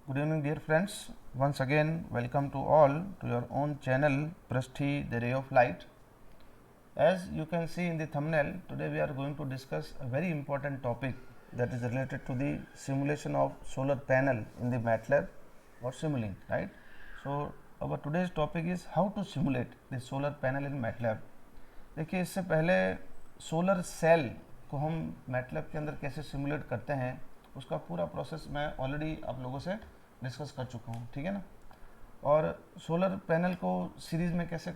Good evening, dear friends. Once again, welcome to all to your own channel, Prasthi, the Ray of Light. As you can see in the thumbnail, today we are going to discuss a very important topic that is related to the simulation of solar panel in the MATLAB or Simulink, right? So, our today's topic is how to simulate the solar panel in MATLAB. देखिए, इससे पहले solar cell को हम MATLAB के अंदर कैसे simulate करते हैं उसका पूरा प्रोसेस मैं ऑलरेडी आप लोगों से डिस्कस कर चुका हूँ, ठीक है ना। और सोलर पैनल को सीरीज में कैसे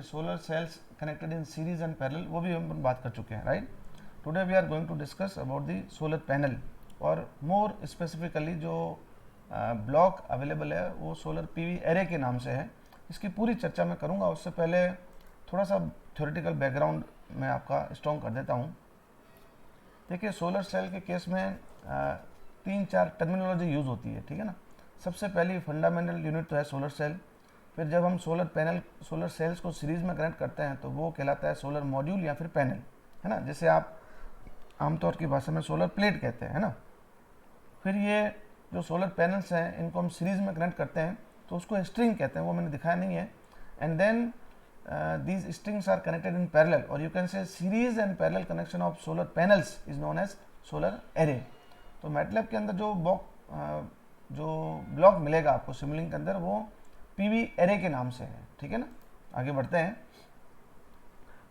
solar cells connected in series and parallel वो भी हम बात कर चुके हैं, right. Today we are going to discuss about the solar panel और मोर स्पेसिफिकली जो ब्लॉक अवेलेबल है वो सोलर पीवी एरे के नाम से है। इसकी पूरी चर्चा मैं करूँगा, उससे पहले थोड़ा सा थ्योरेटिकल बैकग्राउंड मैं आपका स्ट्रॉन्ग कर देता हूँ। देखिए, सोलर सेल के केस में 3-4 टर्मिनोलॉजी यूज़ होती है, ठीक है ना। सबसे पहली फंडामेंटल यूनिट तो है सोलर सेल। फिर जब हम सोलर सेल्स को सीरीज में कनेक्ट करते हैं तो वो कहलाता है सोलर मॉड्यूल या फिर पैनल, है ना, जिसे आप आमतौर की भाषा में सोलर प्लेट कहते हैं, है ना। फिर ये जो सोलर पैनल्स हैं इनको हम सीरीज में कनेक्ट करते हैं तो उसको स्ट्रिंग कहते हैं, वो मैंने दिखाया नहीं है। And then these strings are connected in parallel, or you can say series and parallel connection of solar panels is known as solar array. तो MATLAB के अंदर जो ब्लॉक मिलेगा आपको सिमुलिंक के अंदर वो पीवी एरे के नाम से है, ठीक है ना। आगे बढ़ते हैं,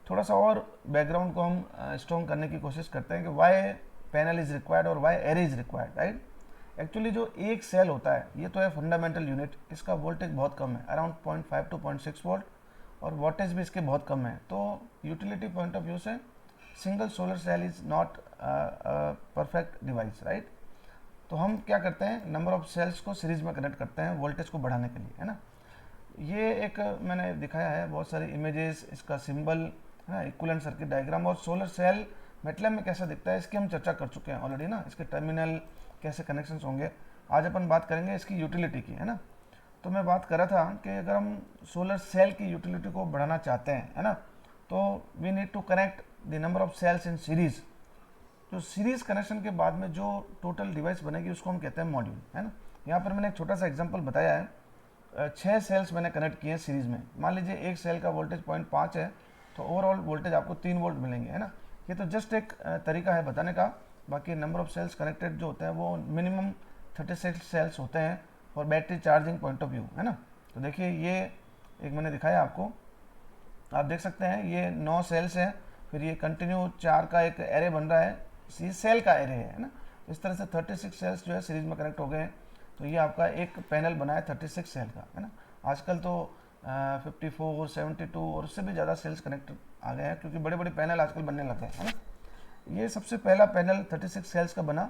थोड़ा सा और बैकग्राउंड को हम स्ट्रॉन्ग करने की कोशिश करते हैं कि वाई पैनल इज रिक्वायर्ड और why array is required, right. Actually जो एक सेल होता है ये तो है फंडामेंटल यूनिट, इसका वोल्टेज बहुत कम है, अराउंड 0.5 to 0.6 वोल्ट, और वोल्टेज भी इसके बहुत कम है। तो यूटिलिटी पॉइंट ऑफ व्यू से single solar cell is not perfect device, right. तो हम क्या करते हैं, नंबर ऑफ सेल्स को सीरीज में कनेक्ट करते हैं वोल्टेज को बढ़ाने के लिए, है ना। ये एक मैंने दिखाया है बहुत सारी इमेजेस, इसका सिंबल है ना, इक्विवेलेंट सर्किट डायग्राम। और सोलर सेल MATLAB में कैसा दिखता है इसकी हम चर्चा कर चुके हैं ऑलरेडी ना, इसके टर्मिनल कैसे कनेक्शन होंगे। आज अपन बात करेंगे इसकी यूटिलिटी की, है ना। तो मैं बात कर रहा था कि अगर हम सोलर सेल की यूटिलिटी को बढ़ाना चाहते हैं, है ना, तो we need to connect the number of cells in series. जो सीरीज कनेक्शन के बाद में जो टोटल डिवाइस बनेगी उसको हम कहते हैं मॉड्यूल, है ना। यहाँ पर मैंने एक छोटा सा एग्जांपल बताया है, 6 सेल्स मैंने कनेक्ट किए हैं सीरीज में। मान लीजिए एक सेल का वोल्टेज 0.5 है तो ओवरऑल वोल्टेज आपको 3 वोल्ट मिलेंगे, है ना। ये तो जस्ट एक तरीका है बताने का। बाकी नंबर ऑफ सेल्स कनेक्टेड जो होते हैं वो मिनिमम 36 सेल्स होते हैं और battery charging point of view, है ना। तो देखिए, ये एक मैंने दिखाया आपको, आप देख सकते हैं ये 9 सेल्स हैं, फिर ये कंटिन्यू 4 का एक एरे बन रहा है, सी सेल का एरे है ना। इस तरह से 36 सेल्स जो है सीरीज में कनेक्ट हो गए हैं, तो ये आपका एक पैनल बना है 36 सेल का, है ना। आजकल तो 54, 72 और उससे भी ज़्यादा सेल्स कनेक्ट आ गए हैं क्योंकि बड़े बड़े पैनल आजकल बनने लगे हैं, है ना। ये सबसे पहला पैनल 36 सेल्स का बना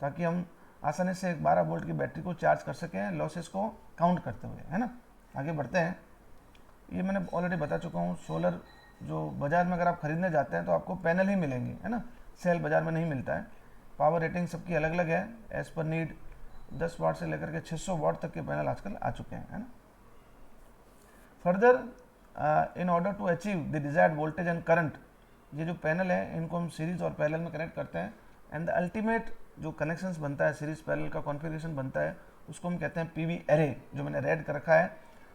ताकि हम आसानी से एक 12 वोल्ट की बैटरी को चार्ज कर सकें लॉसेस को काउंट करते हुए, है ना। आगे बढ़ते हैं, ये मैंने ऑलरेडी बता चुका हूँ, सोलर जो बाज़ार में अगर आप खरीदने जाते हैं तो आपको पैनल ही मिलेंगे, है ना, सेल बाज़ार में नहीं मिलता है। पावर रेटिंग सबकी अलग अलग है, एज पर नीड 10 वाट से लेकर के 600 वाट तक के पैनल आजकल आ चुके हैं, है ना। Further in order to achieve the desired voltage and current, ये जो पैनल है इनको हम सीरीज और पैरेलल में कनेक्ट करते हैं एंड द अल्टीमेट जो कनेक्शंस बनता है, सीरीज पैरेलल का कॉन्फ़िगरेशन बनता है, उसको हम कहते हैं पीवी एरे, जो मैंने रेड कर रखा है।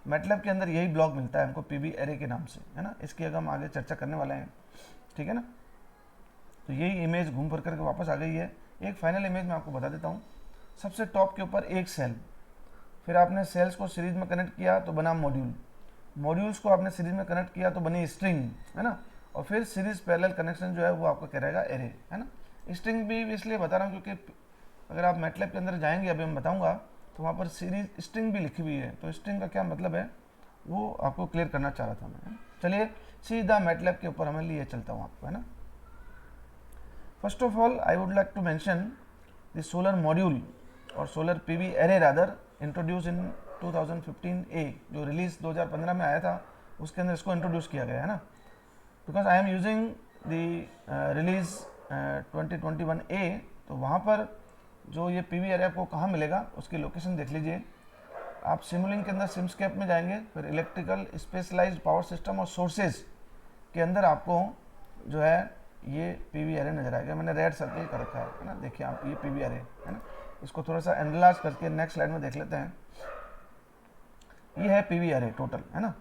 MATLAB के अंदर यही ब्लॉक मिलता है हमको पीवी एरे के नाम से, है ना। इसकी अगर हम आगे चर्चा करने वाले हैं, ठीक है ना। तो यही इमेज घूम फिर करके वापस आ गई है। एक फाइनल इमेज मैं आपको बता देता हूँ। सबसे टॉप के ऊपर एक सेल, फिर आपने सेल्स को सीरीज में कनेक्ट किया तो बना मॉड्यूल, मॉड्यूल्स को आपने सीरीज में कनेक्ट किया तो बनी स्ट्रिंग, है ना। और फिर सीरीज पैरेलल कनेक्शन जो है वो आपका कहलाएगा एरे, है ना। स्ट्रिंग भी इसलिए बता रहा हूँ क्योंकि अगर आप MATLAB के अंदर जाएंगे, अभी मैं बताऊंगा, तो वहाँ पर सीरीज स्ट्रिंग भी लिखी हुई है। तो स्ट्रिंग का क्या मतलब है वो आपको क्लियर करना चाह रहा था मैं। चलिए सीधा MATLAB के ऊपर हमें लिए चलता हूँ आपको, है ना। First of all I would like to mention the solar module और solar PV array rather introduce in 2015A, जो रिलीज 2015 में आया था उसके अंदर इसको इंट्रोड्यूस किया गया, है ना। Because I am using the release 2021A, तो वहाँ पर जो ये पीवी एरे आपको कहाँ मिलेगा उसकी लोकेशन देख लीजिए। आप सिमुलिंक के अंदर सिमस्केप में जाएंगे, फिर इलेक्ट्रिकल स्पेशलाइज्ड पावर सिस्टम और सोर्सेज के अंदर आपको जो है ये पीवी एरे नजर आएगा। मैंने रेड सर्कल कर रखा है ना, देखिए आप, ये पीवी एरे है ना। इसको थोड़ा सा एनालाइज करके नेक्स्ट स्लाइड में देख लेते हैं। ये है पीवी अरे टोटल, है ना।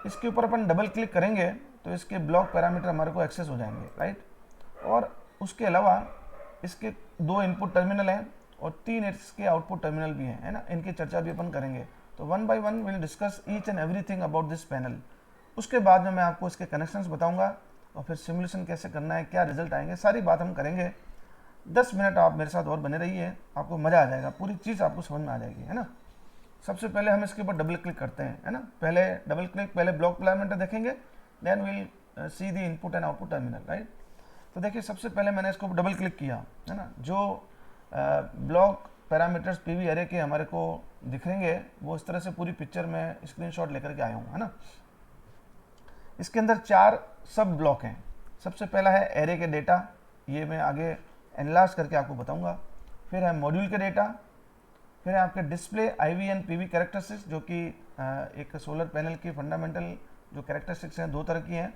इसके ऊपर अपन डबल क्लिक करेंगे तो इसके ब्लॉक पैरामीटर हमारे को एक्सेस हो जाएंगे, राइट। और उसके अलावा इसके 2 इनपुट टर्मिनल हैं और 3 इसके आउटपुट टर्मिनल भी हैं, है ना। इनकी चर्चा भी अपन करेंगे। तो 1 by 1 will discuss each and everything about this panel. उसके बाद में मैं आपको इसके कनेक्शंस बताऊंगा और फिर सिमुलेशन कैसे करना है, क्या रिजल्ट आएंगे, सारी बात हम करेंगे। 10 मिनट आप मेरे साथ और बने रहिए, आपको मज़ा आ जाएगा, पूरी चीज़ आपको समझ में आ जाएगी, है ना। सबसे पहले हम इसके ऊपर डबल क्लिक करते हैं, है ना। पहले डबल क्लिक, पहले ब्लॉक पैरामीटर देखेंगे, then will see the input and output terminal, right. तो देखिए सबसे पहले मैंने इसको डबल क्लिक किया, है ना। जो ब्लॉक पैरामीटर्स पीवी अरे के हमारे को दिखेंगे वो इस तरह से पूरी पिक्चर में स्क्रीनशॉट लेकर के आया हूँ, है ना। इसके अंदर 4 सब ब्लॉक हैं। सबसे पहला है एरे के डेटा, ये मैं आगे एनालाइज करके आपको बताऊंगा। फिर है मॉड्यूल के डेटा, फिर है आपके display IV and PV characteristics, जो कि एक सोलर पैनल की फंडामेंटल जो कैरेक्टरिस्टिक्स हैं 2 तरह की हैं।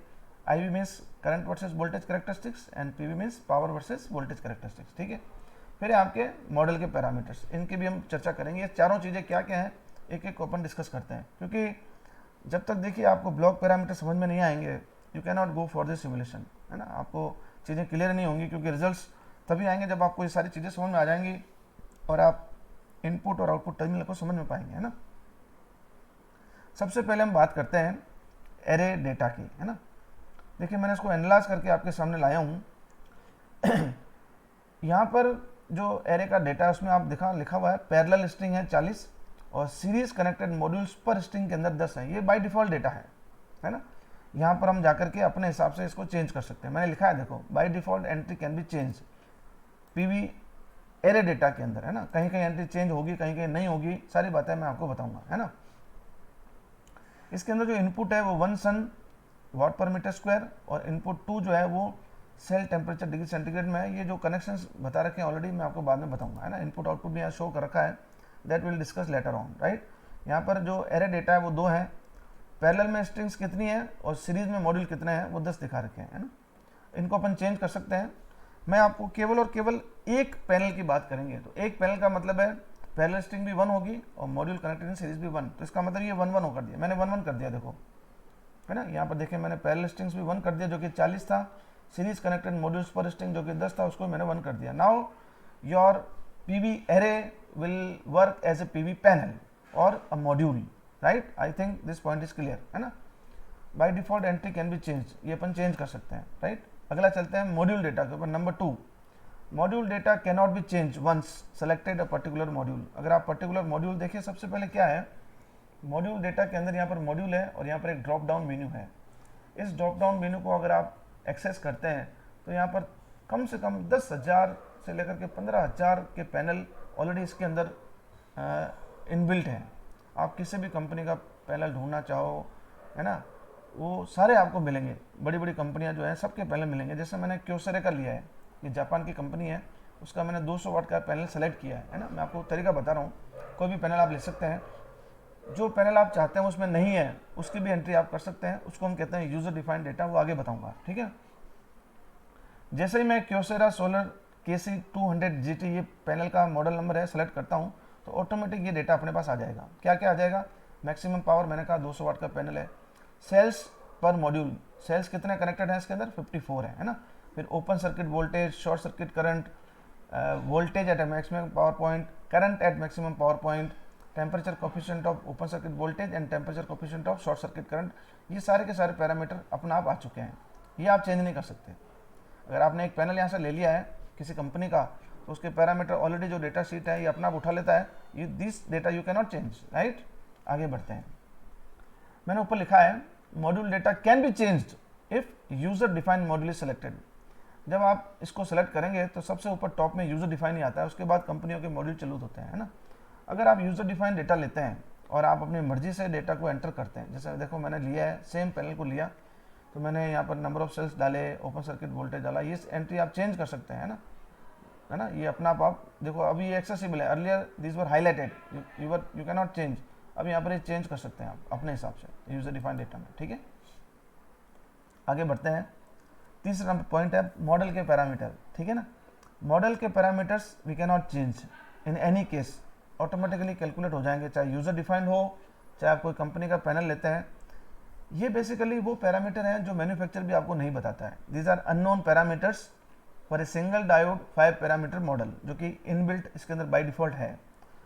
IV means current versus voltage characteristics and PV means power versus voltage characteristics, ठीक है। फिर है आपके मॉडल के पैरामीटर्स, इनकी भी हम चर्चा करेंगे। ये चारों चीज़ें क्या क्या हैं एक एक को अपन डिस्कस करते हैं, क्योंकि जब तक देखिए आपको ब्लॉक पैरामीटर समझ में नहीं आएंगे you can not go for this simulation, है ना। आपको चीज़ें क्लियर नहीं होंगी, क्योंकि रिजल्ट्स तभी आएंगे जब आपको ये सारी चीज़ें समझ में आ जाएंगी और आप इनपुट और आउटपुट टर्मिनल को समझ में पाएंगे, है ना। सबसे पहले हम बात करते हैं एरे डेटा की, है ना। देखिए मैंने इसको एनालाइज करके आपके सामने लाया हूँ। यहाँ पर जो एरे का डेटा है उसमें आप लिखा हुआ है पैरेलल स्ट्रिंग है 40 और सीरीज कनेक्टेड मॉड्यूल्स पर स्ट्रिंग के अंदर 10 है। ये बाय डिफॉल्ट डेटा है ना। यहाँ पर हम जाकर के अपने हिसाब से इसको चेंज कर सकते हैं। मैंने लिखा है देखो, bye default entry can be change PV array data के अंदर, है ना। कहीं कहीं एंट्री चेंज होगी, कहीं कहीं नहीं होगी, सारी बातें मैं आपको बताऊंगा, है ना। इसके अंदर जो इनपुट है वो 1 सन वाट पर मीटर स्क्वायर और इनपुट 2 जो है वो सेल टेम्परेचर डिग्री सेंटीग्रेड में है। ये जो कनेक्शंस बता रखे हैं ऑलरेडी, मैं आपको बाद में बताऊंगा, है ना। इनपुट आउटपुट भी यहाँ शो कर रखा है, that will discuss later on, right. यहाँ पर जो एरे डेटा है वो 2 है, पैरेलल में स्ट्रिंग्स कितनी है और सीरीज में मॉड्यूल कितने हैं वो 10 दिखा रखे हैं, है ना। इनको अपन चेंज कर सकते हैं। मैं आपको केवल और केवल एक पैनल की बात करेंगे। तो एक पैनल का मतलब है पैरेलल स्ट्रिंग भी 1 होगी और मॉड्यूल कनेक्टेड इन सीरीज भी 1। तो इसका मतलब ये 1 1 कर दिया, मैंने 1 1 कर दिया, देखो, है ना। यहाँ पर देखिए मैंने पैरेलल स्ट्रिंग्स भी 1 कर दिया जो कि 40 था, सीरीज कनेक्टेड मॉड्यूल्स पर स्ट्रिंग जो कि 10 था उसको मैंने 1 कर दिया। Now your PV array will work as a PV panel और a module, right. I think this point is clear, है ना। By default entry can be change, ये अपन चेंज कर सकते हैं, राइट। अगला चलते हैं मॉड्यूल डेटा के ऊपर, number 2। Module data can not be change once selected a particular module. अगर आप पर्टिकुलर मॉड्यूल देखिए, सबसे पहले क्या है, मॉड्यूल डेटा के अंदर यहाँ पर मॉड्यूल है और यहाँ पर एक ड्रॉप डाउन मेन्यू है। इस ड्रॉप डाउन मेन्यू को अगर आप एक्सेस करते हैं तो यहाँ पर कम से कम 10,000 से लेकर के 15,000 के पैनल ऑलरेडी इसके अंदर इनबिल्ट हैं। आप किसी भी कंपनी का पैनल ढूंढना चाहो, है ना, वो सारे आपको मिलेंगे। बड़ी बड़ी कंपनियां जो हैं सबके पैनल मिलेंगे। जैसे मैंने क्योसेरे का लिया है, ये जापान की कंपनी है, उसका मैंने 200 वाट का पैनल सेलेक्ट किया है ना। मैं आपको तरीका बता रहा हूँ, कोई भी पैनल आप ले सकते हैं, जो पैनल आप चाहते हैं उसमें नहीं है उसकी भी एंट्री आप कर सकते हैं। उसको हम कहते हैं यूजर डिफाइंड डेटा, वो आगे बताऊंगा, ठीक है। जैसे ही मैं क्योसेरा सोलर KC200 GT ये पैनल का मॉडल नंबर है सेलेक्ट करता हूँ तो ऑटोमेटिक ये डेटा अपने पास आ जाएगा। क्या क्या आ जाएगा, मैक्सिमम पावर मैंने कहा 200 वाट का पैनल है, सेल्स पर मॉड्यूल, सेल्स कितने कनेक्टेड हैं इसके अंदर 54 है ना। फिर open circuit voltage, short circuit current, voltage at maximum power point, current eight maximum power point, temperature coefficient of open circuit voltage and temperature coefficient of short circuit current. ये सारे के सारे पैरामीटर अपना आप आ चुके हैं, ये आप चेंज नहीं कर सकते। अगर आपने एक पैनल यहाँ से ले लिया है किसी कंपनी का तो उसके पैरामीटर ऑलरेडी जो डेटा शीट है ये अपना आप उठा लेता है। ये this data you can not change, right. आगे बढ़ते हैं, मैंने ऊपर लिखा है module data can be changed if user defined module is selected. जब आप इसको सेलेक्ट करेंगे तो सबसे ऊपर टॉप में यूजर डिफाइन ही आता है, उसके बाद कंपनियों के मॉड्यूल चालू होते हैं, है ना। अगर आप यूजर डिफाइंड डेटा लेते हैं और आप अपनी मर्जी से डेटा को एंटर करते हैं, जैसे देखो मैंने लिया है, सेम पैनल को लिया तो मैंने यहाँ पर नंबर ऑफ सेल्स डाले, ओपन सर्किट वोल्टेज डाला, ये एंट्री आप चेंज कर सकते हैं, है ना। ये अपना आप देखो अभी ये एक्सेसिबल है, earlier this were highlighted, you can not change. अब यहाँ पर ये चेंज कर सकते हैं आप अपने हिसाब से यूजर डिफाइंड डेटा में, ठीक है। आगे बढ़ते हैं, तीसरा पॉइंट है मॉडल के पैरामीटर, ठीक है ना। मॉडल के parameters we can not change in any case, automatically calculate हो जाएंगे, चाहे यूज़र डिफाइंड हो, चाहे आप कोई कंपनी का पैनल लेते हैं। ये बेसिकली वो पैरामीटर हैं जो मैन्युफैक्चर भी आपको नहीं बताता है। These are unknown parameters for a single diode 5 parameter model, जो कि इनबिल्ट इसके अंदर बाय डिफॉल्ट है।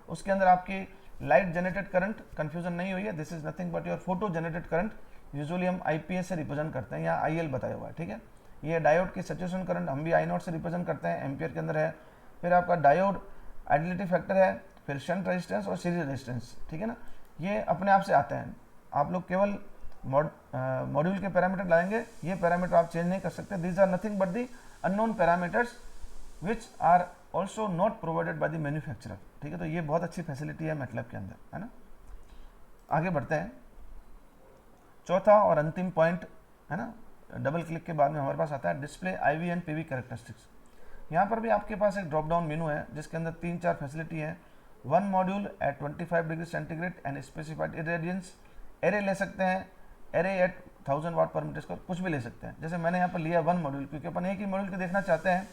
उसके अंदर आपकी लाइट जनरेटेड करंट कंफ्यूजन नहीं हुई है, this is nothing but your photo generated current, usually हम IPS से रिप्रेजेंट करते हैं, यहाँ IL बताया हुआ है, ठीक है। ये डायोड की सैचुरेशन करंट हम भी I0 से रिप्रेजेंट करते हैं, एम्पियर के अंदर है। फिर आपका डायोड आइडेंटिटी फैक्टर है, फिर शंट रेजिस्टेंस और सीरीज रेजिस्टेंस, ठीक है ना। ये अपने आप से आते हैं, आप लोग केवल मॉड्यूल के पैरामीटर डालेंगे, ये पैरामीटर आप चेंज नहीं कर सकते। These are nothing but the unknown parameters which are also not provided by the manufacturer, ठीक है। तो ये बहुत अच्छी फैसिलिटी है मैटलैब के अंदर, है ना। आगे बढ़ते हैं, चौथा और अंतिम पॉइंट है ना, डबल क्लिक के बाद में हमारे पास आता है display IV and PV characteristics. यहाँ पर भी आपके पास एक ड्रॉप डाउन मेनू है जिसके अंदर 3-4 फैसिलिटी है। One module at 25 degree centigrade and specified irradiance, array ले सकते हैं, एरे एट 1000 वाट पर मीटर स्क्वायर, कुछ भी ले सकते हैं। जैसे मैंने यहाँ पर लिया वन मॉड्यूल, क्योंकि अपन एक ही मॉड्यूल को देखना चाहते हैं,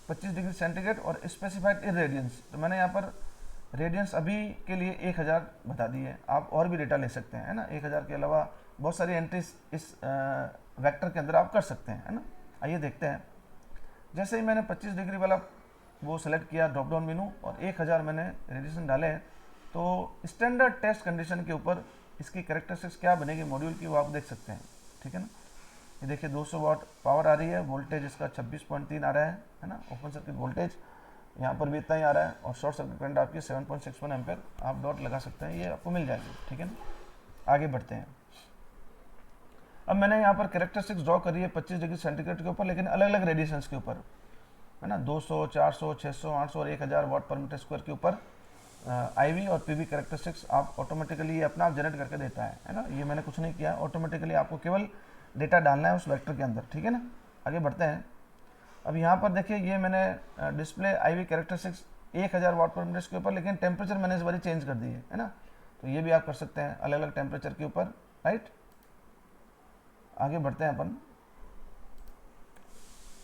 25 डिग्री सेंटीग्रेड और स्पेसिफाइड इरेडियंस, तो मैंने यहाँ पर रेडियंस अभी के लिए 1000 बता दी है। आप और भी डेटा ले सकते हैं, है ना। 1000 के अलावा बहुत सारी एंट्रीज इस वेक्टर के अंदर आप कर सकते हैं, है ना। आइए देखते हैं। जैसे ही मैंने 25 डिग्री वाला वो सेलेक्ट किया ड्रॉप डाउन मेनू और 1000 मैंने रेडिएशन डाले, तो स्टैंडर्ड टेस्ट कंडीशन के ऊपर इसकी कैरेक्टरिस्टिक्स क्या बनेगी मॉड्यूल की, वो आप देख सकते हैं, ठीक है ना। ये देखिए 200 वाट पावर आ रही है, वोल्टेज इसका 26.3 आ रहा है ना, ओपन सर्किट वोल्टेज यहाँ पर भी इतना ही आ रहा है, और शॉर्ट सर्किट करंट आपकी 7.61 एम्पेयर, आप डॉट लगा सकते हैं, ये आपको मिल जाएगी, ठीक है ना। आगे बढ़ते हैं। अब मैंने यहाँ पर कैरेक्टरिस्टिक्स ड्रॉ करी है 25 डिग्री सेंटीग्रेड के ऊपर, लेकिन अलग अलग रेडिएशंस के ऊपर, है ना, 200, 400, 600, 800 और 1000 वाट पर मीटर स्क्वायर के ऊपर IV और PV कैरेक्टरिस्टिक्स आप ऑटोमेटिकली ये अपना आप जनरेट करके देता है ना। ये मैंने कुछ नहीं किया, ऑटोमेटिकली आपको केवल डेटा डालना है उस वेक्टर के अंदर, ठीक है ना। आगे बढ़ते हैं। अब यहाँ पर देखिए ये मैंने डिस्प्ले IV कैरेक्टरिस्टिक्स 1000 वाट पर मिनट के ऊपर, लेकिन टेम्परेचर मैंने इस बार चेंज कर दी है ना। तो ये भी आप कर सकते हैं अलग अलग टेम्परेचर के ऊपर, राइट। आगे बढ़ते हैं अपन।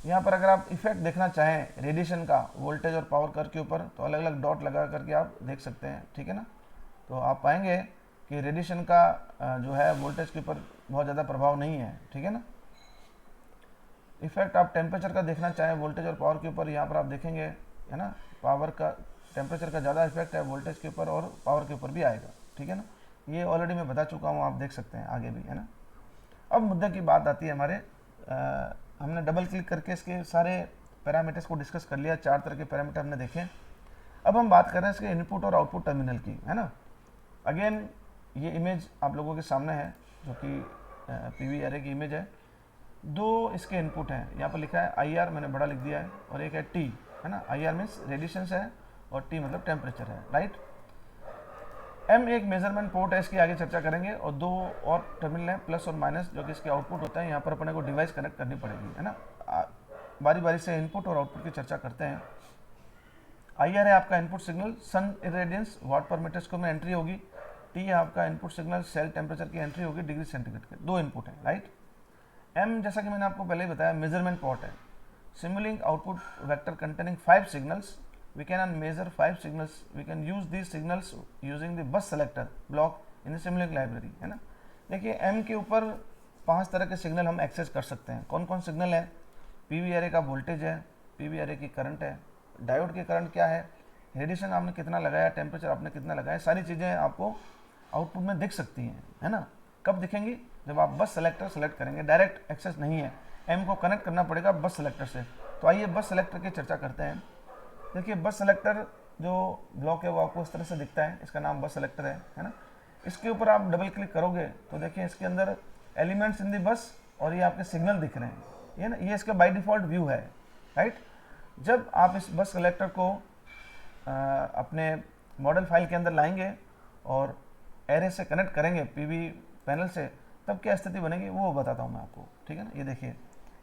यहाँ पर अगर आप इफेक्ट देखना चाहें रेडिएशन का वोल्टेज और पावर कर्व के ऊपर, तो अलग अलग डॉट लगा करके आप देख सकते हैं, ठीक है ना। तो आप पाएंगे कि रेडिएशन का जो है वोल्टेज के ऊपर बहुत ज़्यादा प्रभाव नहीं है, ठीक है ना। इफेक्ट आप टेम्परेचर का देखना चाहें वोल्टेज और पावर के ऊपर, यहाँ पर आप देखेंगे, है ना, पावर का टेम्परेचर का ज़्यादा इफेक्ट है वोल्टेज के ऊपर और पावर के ऊपर भी आएगा, ठीक है ना। ये ऑलरेडी मैं बता चुका हूँ, आप देख सकते हैं आगे भी, है ना। अब मुद्दे की बात आती है हमारे, हमने डबल क्लिक करके इसके सारे पैरामीटर्स को डिस्कस कर लिया, 4 तरह के पैरामीटर हमने देखे। अब हम बात कर रहे हैं इसके इनपुट और आउटपुट टर्मिनल की, है ना। अगेन ये इमेज आप लोगों के सामने है, जो कि PV एरे की इमेज है। 2 इसके इनपुट हैं, यहाँ पर लिखा है IR, मैंने बड़ा लिख दिया है, और एक है T, है ना। IR मीन्स रेडिएशंस है और T मतलब टेम्परेचर है, राइट। M एक मेजरमेंट पोर्ट है, इसकी आगे चर्चा करेंगे, और 2 और टर्मिनल है प्लस और माइनस, जो कि इसके आउटपुट होता है। यहाँ पर अपने को डिवाइस कनेक्ट करनी पड़ेगी, है ना। बारी बारी से इनपुट और आउटपुट की चर्चा करते हैं। IR है आपका इनपुट सिग्नल, सन इरेडियंस वाट पर मीटर स्क्वायर में एंट्री होगी। T है आपका इनपुट सिग्नल, सेल टेम्परेचर की एंट्री होगी डिग्री सेंटीग्रेड के, 2 इनपुट है, राइट। M जैसा कि मैंने आपको पहले ही बताया मेजरमेंट पोर्ट है, Simulink output vector containing 5 signals, we can measure 5 signals, we can use these signals using the bus selector block in the Simulink library, है ना। देखिए M के ऊपर 5 तरह के सिग्नल हम एक्सेस कर सकते हैं। कौन कौन सिग्नल है? PV एरे का वोल्टेज है, PV एरे की करंट है, डायोड की करंट क्या है, रेडिएशन आपने कितना लगाया, टेम्परेचर आपने कितना लगाया, सारी चीज़ें आपको आउटपुट में दिख सकती हैं, है ना। कब दिखेंगी? जब आप बस सेलेक्टर सेलेक्ट करेंगे। डायरेक्ट एक्सेस नहीं है, M को कनेक्ट करना पड़ेगा बस सेलेक्टर से। तो आइए बस सेलेक्टर की चर्चा करते हैं। देखिए बस सेलेक्टर जो ब्लॉक है वो आपको इस तरह से दिखता है, इसका नाम बस सेलेक्टर है ना। इसके ऊपर आप डबल क्लिक करोगे तो देखिए इसके अंदर एलिमेंट्स इन दी बस और ये आपके सिग्नल दिख रहे हैं, ये ना, ये इसका बाय डिफ़ॉल्ट व्यू है, राइट। जब आप इस बस सेलेक्टर को अपने मॉडल फाइल के अंदर लाएंगे और एरे से कनेक्ट करेंगे PV पैनल से, तब क्या स्थिति बनेगी वो बताता हूँ मैं आपको, ठीक है ना। ये देखिए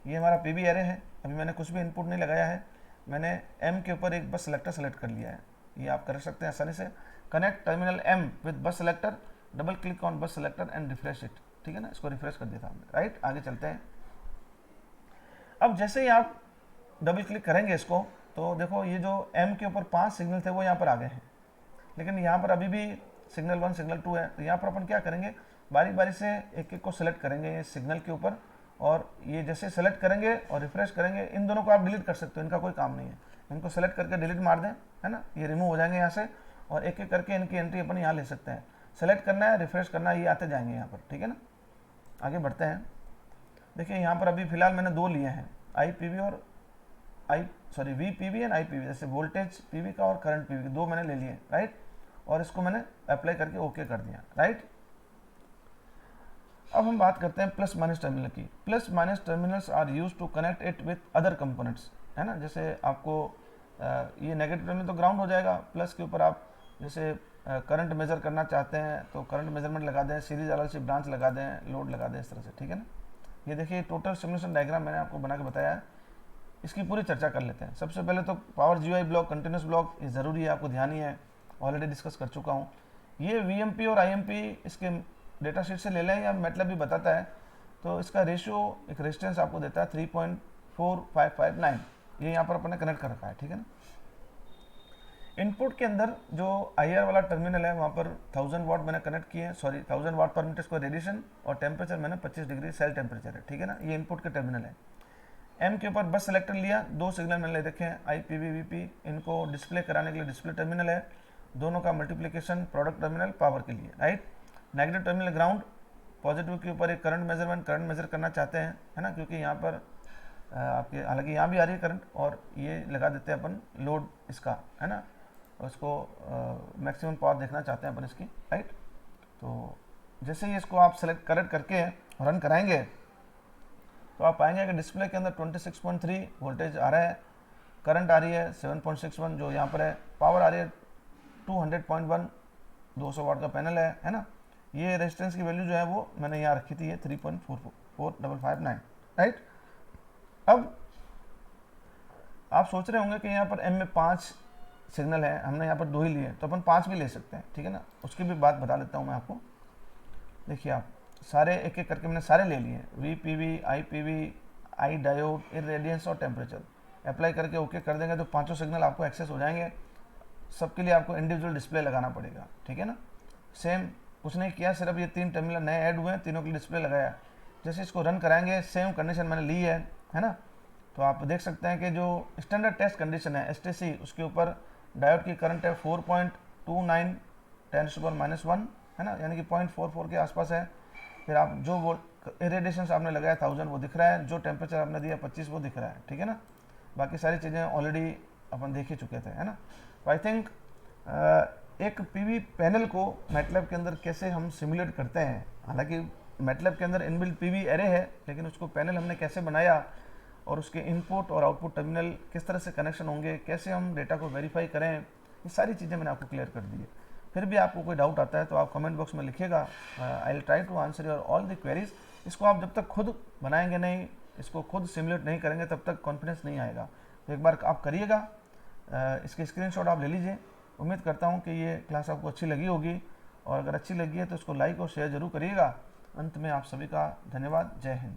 ये हमारा PV एरे है, अभी मैंने कुछ भी इनपुट नहीं लगाया है, मैंने M के ऊपर एक बस सेलेक्टर सेलेक्ट कर लिया है। ये आप कर सकते हैं आसानी से। कनेक्ट टर्मिनल M विद बस सेलेक्टर, डबल क्लिक ऑन बस सेलेक्टर एंड रिफ्रेश इट, ठीक है ना। इसको रिफ्रेश कर दिया था हमने, राइट। आगे चलते हैं। अब जैसे ही आप डबल क्लिक करेंगे इसको, तो देखो ये जो M के ऊपर 5 सिग्नल थे वो यहाँ पर आ गए हैं, लेकिन यहाँ पर अभी भी सिग्नल 1 सिग्नल 2 है। तो यहाँ पर अपन क्या करेंगे, बारी बारी से एक एक को सेलेक्ट करेंगे ये सिग्नल के ऊपर, और ये जैसे सेलेक्ट करेंगे और रिफ्रेश करेंगे, इन दोनों को आप डिलीट कर सकते हो, इनका कोई काम नहीं है। इनको सेलेक्ट करके डिलीट मार दें, है ना, ये रिमूव हो जाएंगे यहाँ से, और एक एक करके इनकी एंट्री अपन यहाँ ले सकते हैं। सेलेक्ट करना है, रिफ्रेश करना है, ये आते जाएंगे यहाँ पर, ठीक है ना। आगे बढ़ते हैं। देखिए यहाँ पर अभी फिलहाल मैंने 2 लिए हैं, IPV और VPV एंड IPV, जैसे वोल्टेज PV का और करंट PV के 2 मैंने ले लिए, राइट। और इसको मैंने अप्लाई करके ओके कर दिया, राइट। अब हम बात करते हैं प्लस माइनस टर्मिनल की। Plus minus terminals are use to connect it with other components, है ना। जैसे आपको ये नेगेटिव टर्मिनल तो ग्राउंड हो जाएगा, प्लस के ऊपर आप जैसे करंट मेजर करना चाहते हैं तो करंट मेजरमेंट लगा दें, सीरीज RLC ब्रांच लगा दें, लोड लगा दें, इस तरह से, ठीक है ना। ये देखिए टोटल सिमुलेशन डायग्राम मैंने आपको बना के बताया है, इसकी पूरी चर्चा कर लेते हैं। सबसे पहले तो power GUI block, continuous block, ये ज़रूरी है, आपको ध्यान ही है, ऑलरेडी डिस्कस कर चुका हूँ। ये VMP और IMP इसके डेटा शीट से ले लें या मैटलैब भी बताता है, तो इसका रेशियो एक रेजिस्टेंस आपको देता है 3.4559, ये यहाँ पर अपन ने कनेक्ट कर रखा है, ठीक है ना। इनपुट के अंदर जो IR वाला टर्मिनल है वहाँ पर 1000 वाट मैंने कनेक्ट किए हैं, 1000 वाट पर मीटर स्क्वायर रेडिएशन, और टेम्परेचर मैंने 25 डिग्री सेल टेम्परेचर है, ठीक है ना। ये इनपुट के टर्मिनल है। M के ऊपर बस सेलेक्टर लिया, 2 सिग्नल मैंने ले रखे हैं, IPV VP, इनको डिस्प्ले कराने के लिए डिस्प्ले टर्मिनल है, दोनों का मल्टीप्लिकेशन प्रोडक्ट टर्मिनल पावर के लिए, right. Negative terminal ground, positive के ऊपर एक करंट मेजरमेंट, करंट मेजर करना चाहते हैं, है ना, क्योंकि यहाँ पर आपके हालांकि यहाँ भी आ रही है करंट, और ये लगा देते हैं अपन लोड इसका, है ना, उसको मैक्सिमम पावर देखना चाहते हैं अपन इसकी, राइट। तो जैसे ही इसको आप सेलेक्ट करेक्ट करके रन कराएंगे तो आप पाएंगे कि डिस्प्ले के अंदर 26.3 वोल्टेज आ रहा है, करंट आ रही है 7.61 जो यहाँ पर है, पावर आ रही है 200.1, 200 वाट का पैनल है ना। ये रेजिस्टेंस की वैल्यू जो है वो मैंने यहाँ रखी थी, ये 3.4559, राइट। अब आप सोच रहे होंगे कि यहाँ पर M में 5 सिग्नल है, हमने यहाँ पर 2 ही लिए, तो अपन 5 भी ले सकते हैं, ठीक है ना। उसकी भी बात बता देता हूँ मैं आपको। देखिए आप सारे एक एक करके मैंने सारे ले लिए, VPV, IPV, I diode, irradiance और टेम्परेचर। अप्लाई करके ओके कर देंगे तो 5 सिग्नल आपको एक्सेस हो जाएंगे। सबके लिए आपको इंडिविजुअल डिस्प्ले लगाना पड़ेगा, ठीक है ना। सेम कुछ नहीं किया, सिर्फ ये 3 टर्मिनल नए ऐड हुए हैं, तीनों के लिए डिस्प्ले लगाया। जैसे इसको रन कराएंगे, सेम कंडीशन मैंने ली है ना। तो आप देख सकते हैं कि जो स्टैंडर्ड टेस्ट कंडीशन है STC, उसके ऊपर डायोड की करंट है 4.29 10⁻⁻1, है ना, यानी कि 0.44 के आसपास है। फिर आप जो वो इरेडिएशन आपने लगाया 1000 वो दिख रहा है, जो टेम्परेचर आपने दिया 25 वो दिख रहा है, ठीक है ना। बाकी सारी चीज़ें ऑलरेडी अपन देख ही चुके थे, है ना। तो आई थिंक एक PV पैनल को मैटलैब के अंदर कैसे हम सिमुलेट करते हैं, हालांकि मैटलैब के अंदर इनबिल्ट PV एरे है, लेकिन उसको पैनल हमने कैसे बनाया और उसके इनपुट और आउटपुट टर्मिनल किस तरह से कनेक्शन होंगे, कैसे हम डेटा को वेरीफाई करें, ये सारी चीज़ें मैंने आपको क्लियर कर दी है। फिर भी आपको कोई डाउट आता है तो आप कमेंट बॉक्स में लिखिएगा, I will try to answer your all the queries. इसको आप जब तक खुद बनाएंगे नहीं, इसको खुद सिमुलेट नहीं करेंगे, तब तक कॉन्फिडेंस नहीं आएगा। तो एक बार आप करिएगा, इसके स्क्रीनशॉट आप ले लीजिए। उम्मीद करता हूँ कि ये क्लास आपको अच्छी लगी होगी, और अगर अच्छी लगी है तो इसको लाइक और शेयर जरूर करिएगा। अंत में आप सभी का धन्यवाद। जय हिंद।